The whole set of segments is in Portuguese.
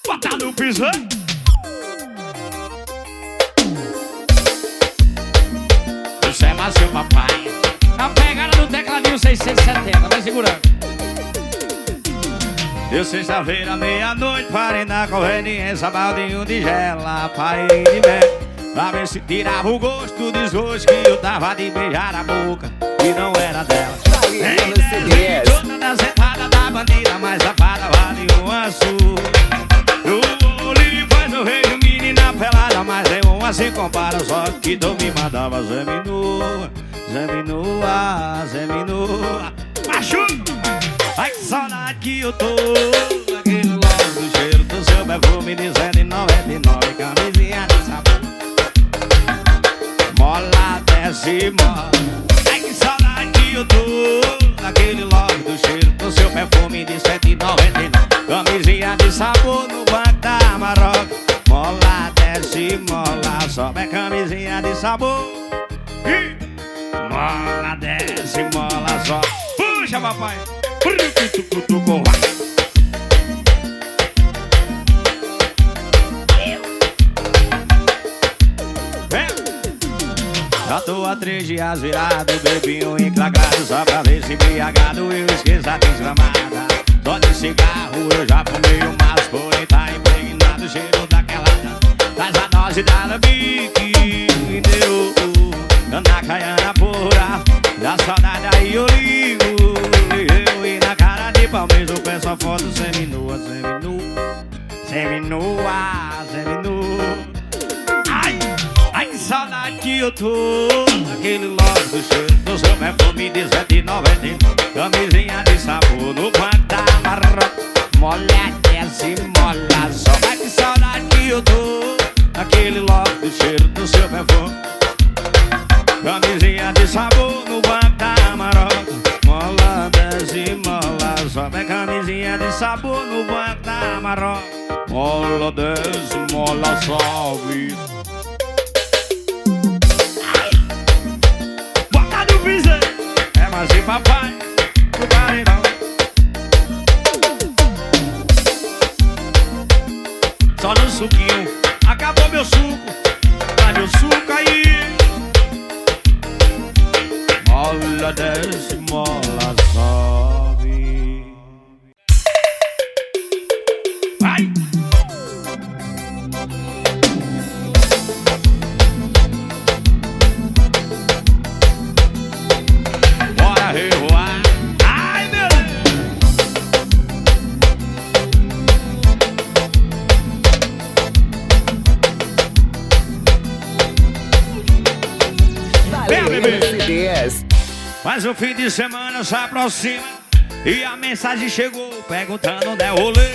Bota no piso. Você é mais seu papai. A pegada do tecladinho 670. Vai segurando. Eu sexta-feira, meia-noite, parei na conveniência, baldinho de gela, parei de mel, pra ver se tirava o gosto do desgosto que eu tava de beijar a boca, e não era dela. Toda da sentada da bandida, mais safada vale um açúcar. O olho faz o rei, o menina pelada, mas nenhuma se compara, só que tu me mandava seminua, seminua, seminua. Machuca! Ai que saudade que eu tô, aquele logo do cheiro do seu perfume de 199, camisinha de sabor. Mola, desce, mola. Ai que saudade que eu tô, aquele logo do cheiro do seu perfume de 199, camisinha de sabor no banco da Marroca. Mola, desce, mola, sobe a camisinha de sabor. Mola, desce, mola, sobe. Puxa, papai. Já tô há 3 dias virado, bebi um enclagado, só pra ver se embriagado eu esqueço a desgramada. Só de cigarro eu já fumei umas, porém tá impregnado o cheiro daquela das a dose da lambique. Deu na caiana pura, da saudade aí eu ligo. Palmeiras eu peço a foto seminua, seminua, seminua, seminua. Ai, ai que saudade que eu tô, aquele logo do cheiro do seu perfume de 199, camisinha de sabor no banco da Marroca. Molha, desce, mola, só. Ai que saudade que eu tô, aquele logo do cheiro do seu perfume, camisinha de sabor no banco da Marroca. Mola, desce, mola, sobe a camisinha de sabor no banco da Marroca. Mola, desce, mola, sobe. Bota no piso. É mais de papai, o paredão. Só no suquinho, acabou meu suco. Dá meu suco aí. Mola, desce, mola, sobe. Vai! Bora revoar. Ai, meu Deus! Vem, bebê! Mas o fim de semana se aproxima e a mensagem chegou perguntando onde é o rolê.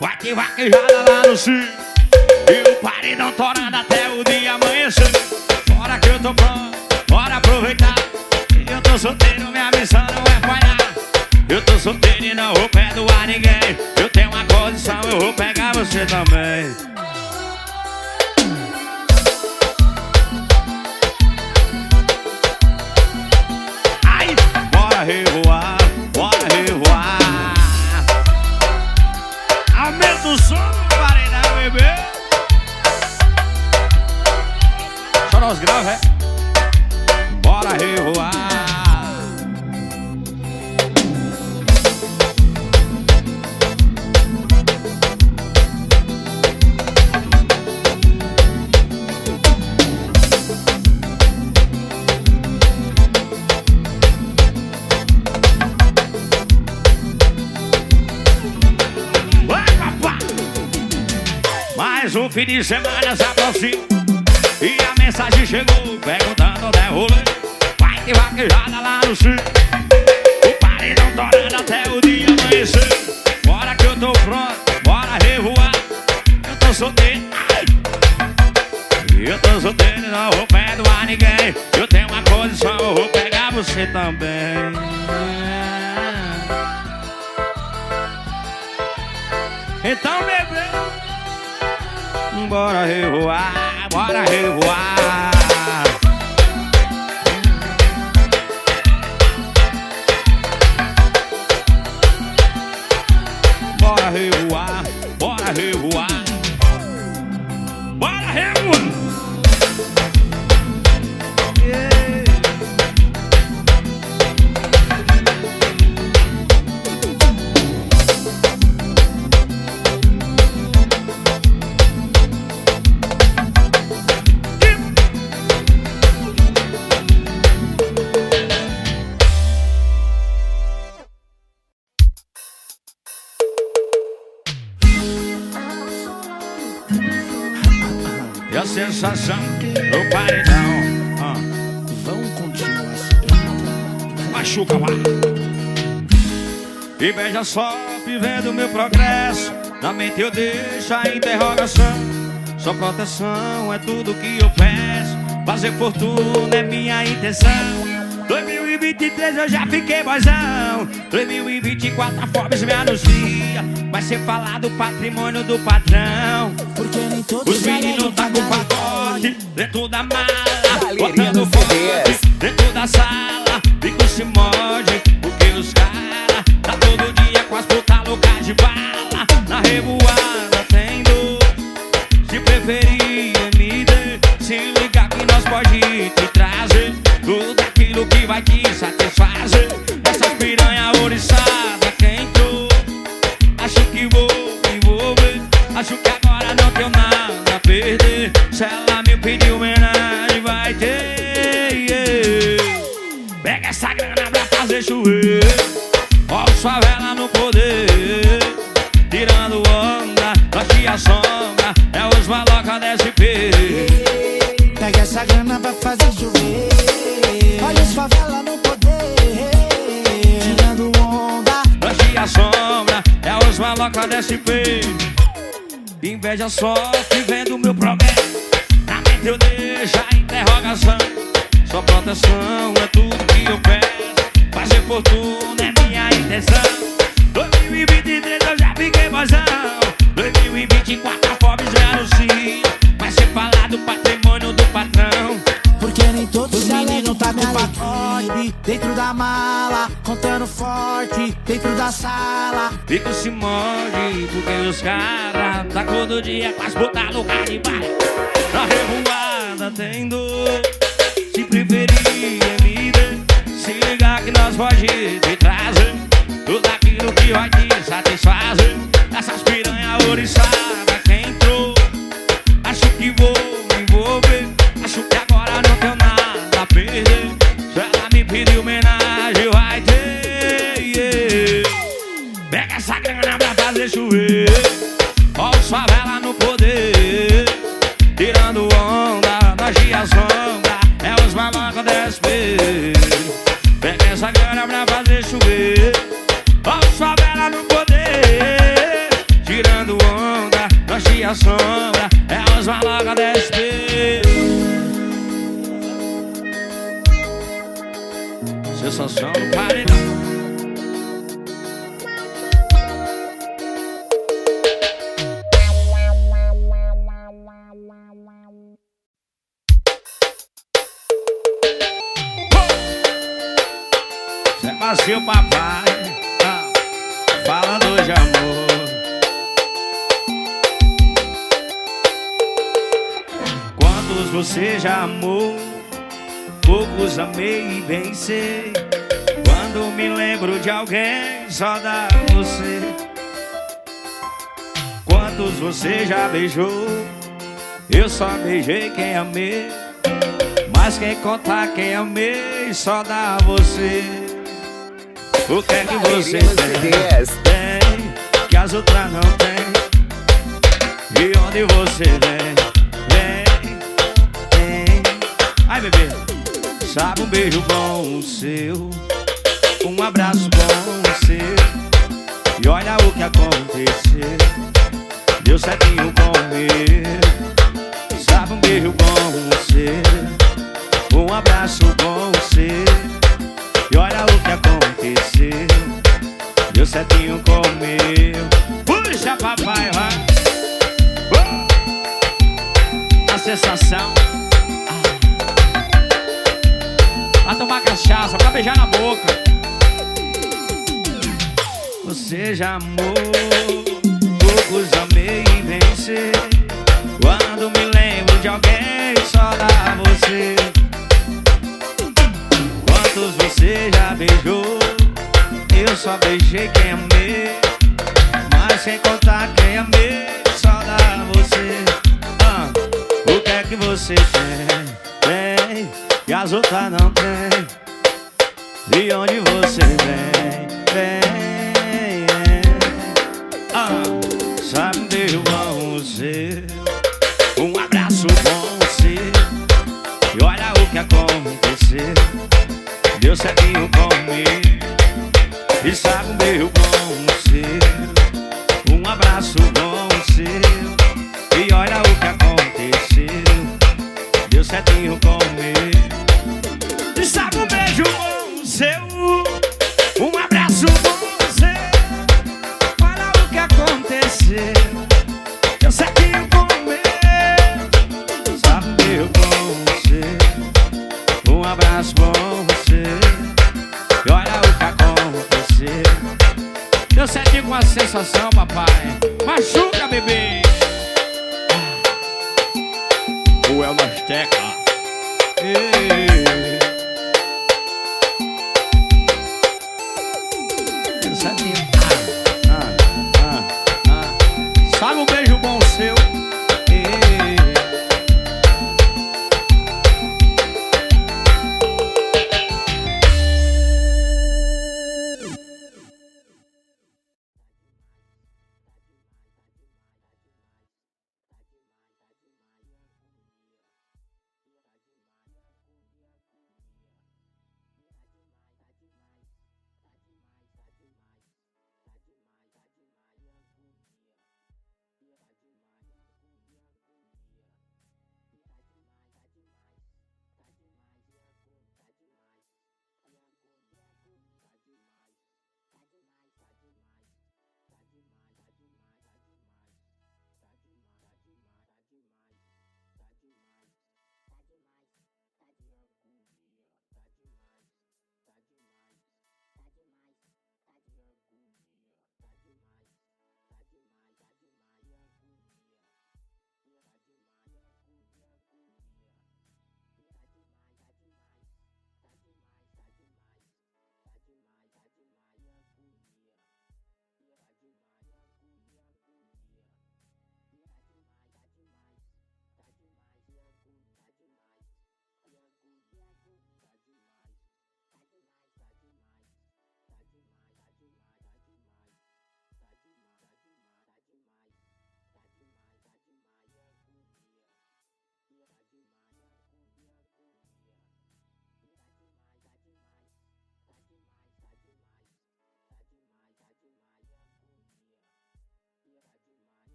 Vai que vaquejada lá no cio e o paredão torando até o dia amanhecer. Bora que eu tô pronto, bora aproveitar. Eu tô solteiro, minha missão não é falhar. Eu tô solteiro e não vou perdoar ninguém. Eu tenho uma condição, eu vou pegar você também. Bora revoar, bora revoar. Aumenta o som, paredão, bebê. Só nós grava, é? Bora revoar. Mais um fim de semana se aproxima e a mensagem chegou perguntando onde é o rolê. Vai que vaquejada lá no cio, o paredão torando até o dia amanhecer. Bora que eu tô pronto, bora revoar. Eu tô solteiro, ai. Eu tô solteiro, não vou perdoar ninguém. Eu tenho uma condição, eu vou pegar você também. Então, bebê, bora revoar, bora revoar. Bora revoar, bora revoar, bora revoar. E a sensação do paredão Vamos continuar assim. machuca, vai. E veja só, vivendo meu progresso. Na mente eu deixo a interrogação. Só proteção é tudo que eu peço. Fazer fortuna é minha intenção. 2023 eu já fiquei boizão. 2024 a Forbes me anuncia. Vai ser falado o patrimônio do patrão. Porque nem todos os meninos tá com pacote dentro da mala, Galerinha botando do forte CDS. dentro da sala. Fico se morde, porque os caras tá todo dia com as putas loucas de bala. Na revoada tem dor. Se preferir MD, se ligar que nós pode te trazer tudo aquilo que vai te satisfazer. Essas piranha oriçada quem entrou, acho que vou me envolver. Acho que agora não tenho nada a perder. Se ela me pedir homenagem vai ter, Pega essa grana pra fazer chover. Ó os favela no poder, tirando onda, nós a sombra. É os maloca da SP. Pega essa grana pra fazer chover. Olha os favela no poder, tirando onda. Nós a sombra. É os maloca da SP. Inveja só que vendo meu progresso. Na mente eu deixo a interrogação. Só proteção é tudo que eu peço. Fazer fortuna é minha intenção. 2023 eu já fiquei boizão. 2024 a Forbes me anuncia. Vai ser falado o patrimônio do patrão. Porque nem todos os meninos tá com pacote dentro da mala, contando forte dentro da sala. Fico se morde, porque os caras tá todo dia com as putas loucas de bala. Na revoada tem dor. Se preferir MD, se ligar que nós pode te trazer tudo aquilo que vai te satisfazer. Essas piranha oriçada quem entrou, acho que vou me envolver. Acho que agora não tenho nada a perder. Se ela me pedir homenagem vai ter, Pega essa grana pra fazer chover. Ó os favela no poder, tirando onda, nós a sombra. É os malocos da SP. Pega essa grana pra fazer chover. Ó os favela no poder, tirando onda, nós a sombra. É os malocos da SP. Sensação do paredão. Cê é macio, papai, falando de amor. Quantos você já amou? Poucos amei e bem sei. Quando me lembro de alguém, só dá você. Quantos você já beijou? Eu só beijei quem amei. Mas quem contar quem amei, só dá você. O que é que você tem que as outras não tem? E onde você vem? Ai, bebê. Sabe um beijo bom seu, um abraço bom seu. E olha o que aconteceu, deu certinho comigo. Sabe um beijo bom seu, um abraço bom seu. E olha o que aconteceu, deu certinho comigo. Puxa, papai, vai. A sensação. Pra tomar cachaça, pra beijar na boca. Você já amou? sem contar quem amei, só dá você. O que é que você tem que as outras não tem? De onde você vem? Sabe um beijo bom seu, um abraço bom seu, e olha o que aconteceu, deu certinho comigo. E sabe um beijo bom seu, um abraço bom seu, e olha o que aconteceu, deu certinho comigo. E sabe um beijo bom seu, um abraço bom seu, olha o que aconteceu, deu certinho comigo. Sabe um beijo bom seu, um abraço bom seu, e olha o que aconteceu, deu certinho com a sensação, papai. Machuca, bebê. O El Masteca. Deu certinho